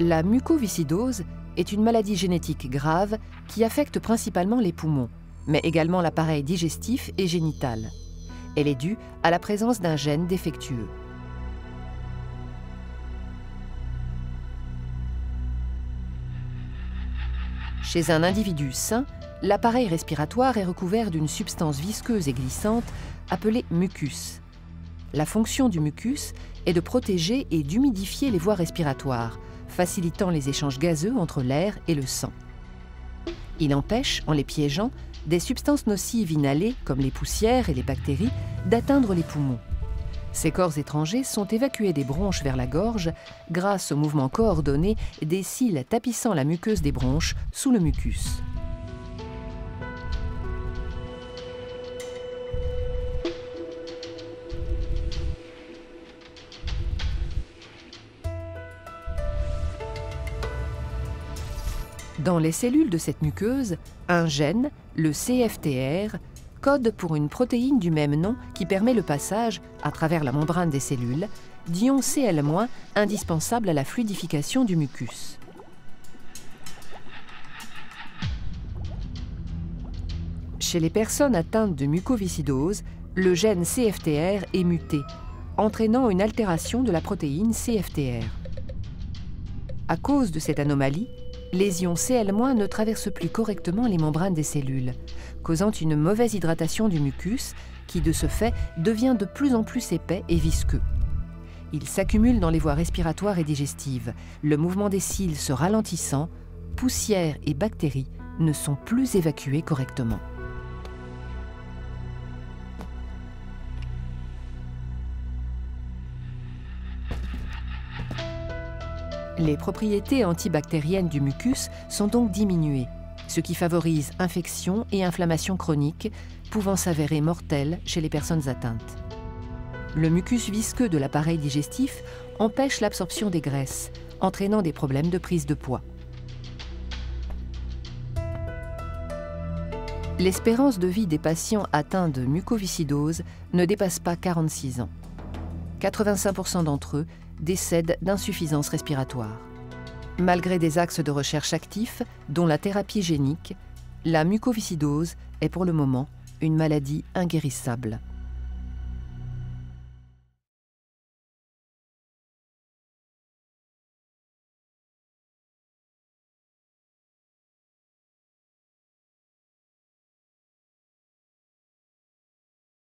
La mucoviscidose est une maladie génétique grave qui affecte principalement les poumons, mais également l'appareil digestif et génital. Elle est due à la présence d'un gène défectueux. Chez un individu sain, l'appareil respiratoire est recouvert d'une substance visqueuse et glissante appelée mucus. La fonction du mucus est de protéger et d'humidifier les voies respiratoires, facilitant les échanges gazeux entre l'air et le sang. Il empêche, en les piégeant, des substances nocives inhalées, comme les poussières et les bactéries, d'atteindre les poumons. Ces corps étrangers sont évacués des bronches vers la gorge grâce au mouvement coordonné des cils tapissant la muqueuse des bronches sous le mucus. Dans les cellules de cette muqueuse, un gène, le CFTR, code pour une protéine du même nom qui permet le passage, à travers la membrane des cellules, d'ions Cl- indispensables à la fluidification du mucus. Chez les personnes atteintes de mucoviscidose, le gène CFTR est muté, entraînant une altération de la protéine CFTR. À cause de cette anomalie, les ions Cl- ne traversent plus correctement les membranes des cellules, causant une mauvaise hydratation du mucus qui, de ce fait, devient de plus en plus épais et visqueux. Il s'accumule dans les voies respiratoires et digestives, le mouvement des cils se ralentissant, poussière et bactéries ne sont plus évacuées correctement. Les propriétés antibactériennes du mucus sont donc diminuées, ce qui favorise infections et inflammations chroniques, pouvant s'avérer mortelles chez les personnes atteintes. Le mucus visqueux de l'appareil digestif empêche l'absorption des graisses, entraînant des problèmes de prise de poids. L'espérance de vie des patients atteints de mucoviscidose ne dépasse pas 46 ans. 85% d'entre eux décèdent d'insuffisance respiratoire. Malgré des axes de recherche actifs, dont la thérapie génique, la mucoviscidose est pour le moment une maladie inguérissable.